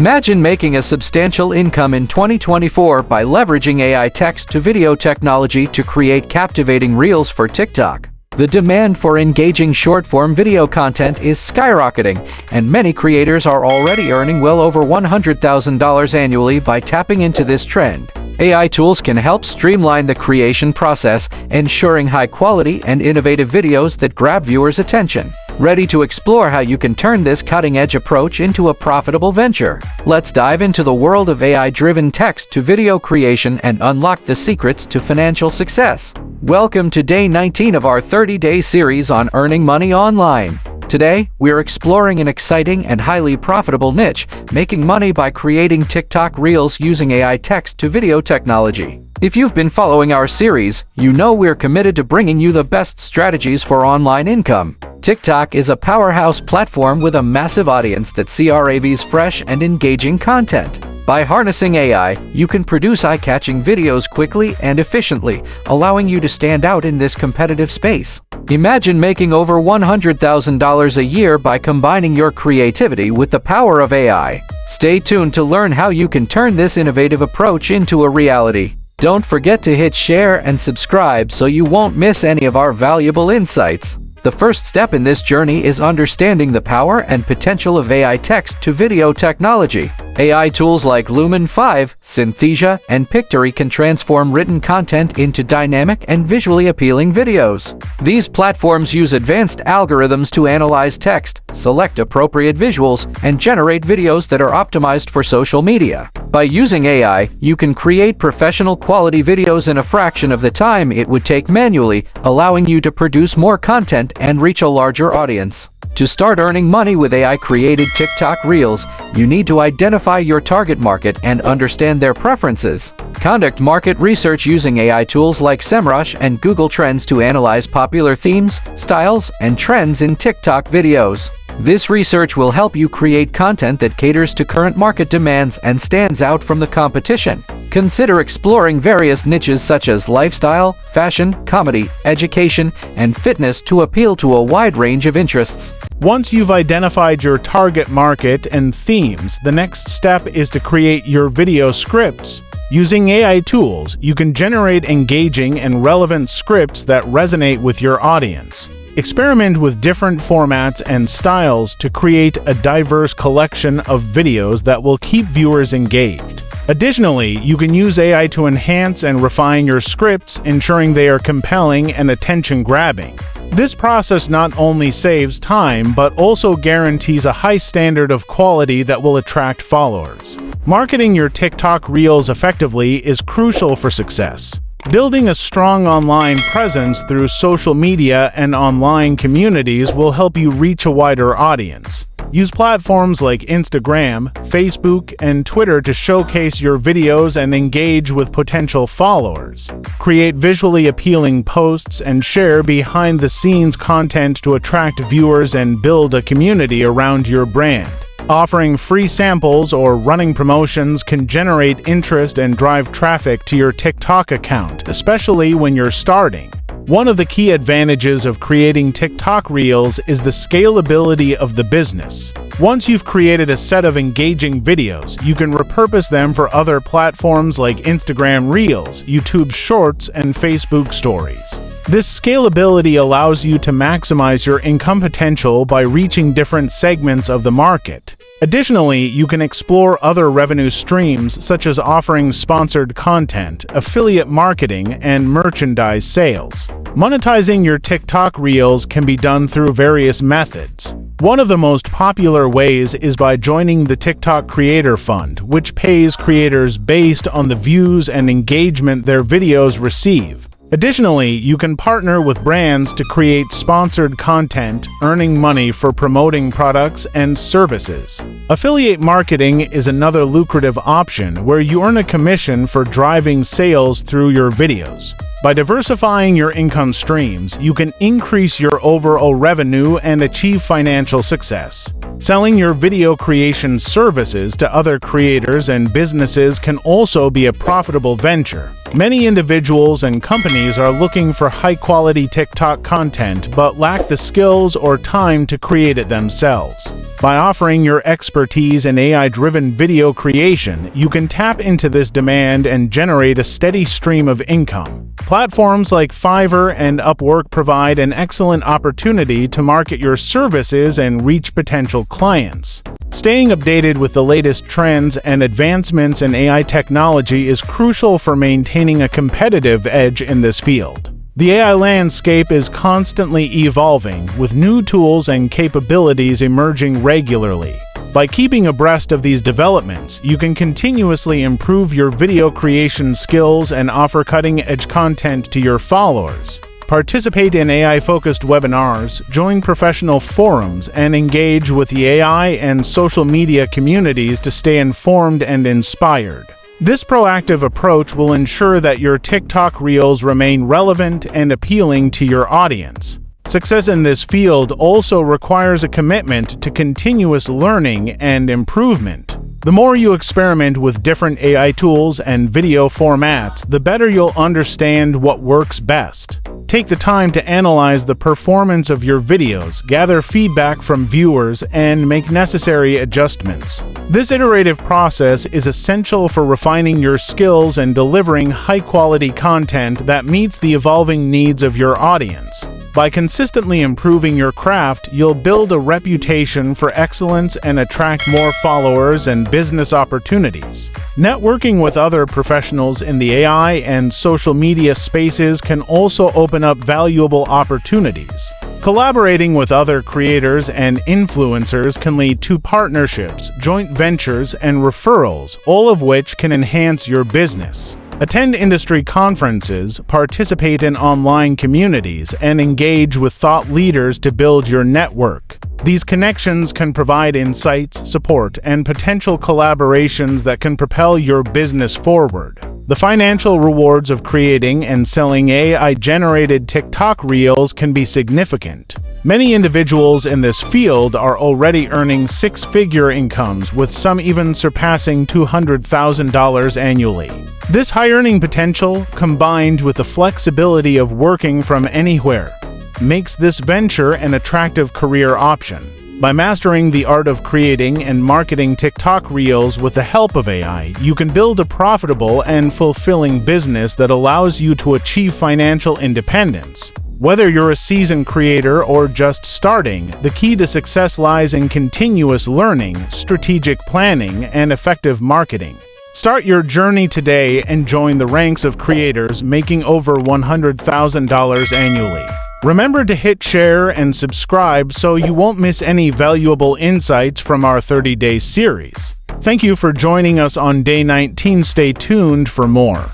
Imagine making a substantial income in 2024 by leveraging AI text-to-video technology to create captivating reels for TikTok. The demand for engaging short-form video content is skyrocketing, and many creators are already earning well over $100,000 annually by tapping into this trend. AI tools can help streamline the creation process, ensuring high-quality and innovative videos that grab viewers' attention. Ready to explore how you can turn this cutting-edge approach into a profitable venture? Let's dive into the world of AI-driven text-to-video creation and unlock the secrets to financial success. Welcome to Day 19 of our 30-day series on earning money online. Today, we're exploring an exciting and highly profitable niche, making money by creating TikTok Reels using AI text-to-video technology. If you've been following our series, you know we're committed to bringing you the best strategies for online income. TikTok is a powerhouse platform with a massive audience that craves fresh and engaging content. By harnessing AI, you can produce eye-catching videos quickly and efficiently, allowing you to stand out in this competitive space. Imagine making over $100,000 a year by combining your creativity with the power of AI. Stay tuned to learn how you can turn this innovative approach into a reality. Don't forget to hit share and subscribe so you won't miss any of our valuable insights. The first step in this journey is understanding the power and potential of AI text-to-video technology. AI tools like Lumen 5, Synthesia, and Pictory can transform written content into dynamic and visually appealing videos. These platforms use advanced algorithms to analyze text, select appropriate visuals, and generate videos that are optimized for social media. By using AI, you can create professional quality videos in a fraction of the time it would take manually, allowing you to produce more content and reach a larger audience. To start earning money with AI-created TikTok Reels, you need to identify your target market and understand their preferences. Conduct market research using AI tools like SEMrush and Google Trends to analyze popular themes, styles, and trends in TikTok videos. This research will help you create content that caters to current market demands and stands out from the competition. Consider exploring various niches such as lifestyle, fashion, comedy, education, and fitness to appeal to a wide range of interests. Once you've identified your target market and themes, the next step is to create your video scripts. Using AI tools, you can generate engaging and relevant scripts that resonate with your audience. Experiment with different formats and styles to create a diverse collection of videos that will keep viewers engaged. Additionally, you can use AI to enhance and refine your scripts, ensuring they are compelling and attention-grabbing. This process not only saves time, but also guarantees a high standard of quality that will attract followers. Marketing your TikTok Reels effectively is crucial for success. Building a strong online presence through social media and online communities will help you reach a wider audience. Use platforms like Instagram, Facebook, and Twitter to showcase your videos and engage with potential followers. Create visually appealing posts and share behind-the-scenes content to attract viewers and build a community around your brand. Offering free samples or running promotions can generate interest and drive traffic to your TikTok account, especially when you're starting. One of the key advantages of creating TikTok Reels is the scalability of the business. Once you've created a set of engaging videos, you can repurpose them for other platforms like Instagram Reels, YouTube Shorts, and Facebook Stories. This scalability allows you to maximize your income potential by reaching different segments of the market. Additionally, you can explore other revenue streams such as offering sponsored content, affiliate marketing, and merchandise sales. Monetizing your TikTok Reels can be done through various methods. One of the most popular ways is by joining the TikTok Creator Fund, which pays creators based on the views and engagement their videos receive. Additionally, you can partner with brands to create sponsored content, earning money for promoting products and services. Affiliate marketing is another lucrative option where you earn a commission for driving sales through your videos. By diversifying your income streams, you can increase your overall revenue and achieve financial success. Selling your video creation services to other creators and businesses can also be a profitable venture. Many individuals and companies are looking for high-quality TikTok content but lack the skills or time to create it themselves. By offering your expertise in AI-driven video creation, you can tap into this demand and generate a steady stream of income. Platforms like Fiverr and Upwork provide an excellent opportunity to market your services and reach potential clients. Staying updated with the latest trends and advancements in AI technology is crucial for maintaining a competitive edge in this field. The AI landscape is constantly evolving, with new tools and capabilities emerging regularly. By keeping abreast of these developments, you can continuously improve your video creation skills and offer cutting-edge content to your followers. Participate in AI-focused webinars, join professional forums, and engage with the AI and social media communities to stay informed and inspired. This proactive approach will ensure that your TikTok Reels remain relevant and appealing to your audience. Success in this field also requires a commitment to continuous learning and improvement. The more you experiment with different AI tools and video formats, the better you'll understand what works best. Take the time to analyze the performance of your videos, gather feedback from viewers, and make necessary adjustments. This iterative process is essential for refining your skills and delivering high-quality content that meets the evolving needs of your audience. By consistently improving your craft, you'll build a reputation for excellence and attract more followers and business opportunities. Networking with other professionals in the AI and social media spaces can also open up valuable opportunities. Collaborating with other creators and influencers can lead to partnerships, joint ventures, and referrals, all of which can enhance your business. Attend industry conferences, participate in online communities, and engage with thought leaders to build your network. These connections can provide insights, support, and potential collaborations that can propel your business forward. The financial rewards of creating and selling AI-generated TikTok Reels can be significant. Many individuals in this field are already earning six-figure incomes, with some even surpassing $200,000 annually. This high earning potential, combined with the flexibility of working from anywhere, makes this venture an attractive career option. By mastering the art of creating and marketing TikTok Reels with the help of AI, you can build a profitable and fulfilling business that allows you to achieve financial independence. Whether you're a seasoned creator or just starting, the key to success lies in continuous learning, strategic planning, and effective marketing. Start your journey today and join the ranks of creators making over $100,000 annually. Remember to hit share and subscribe so you won't miss any valuable insights from our 30-day series. Thank you for joining us on day 19. Stay tuned for more.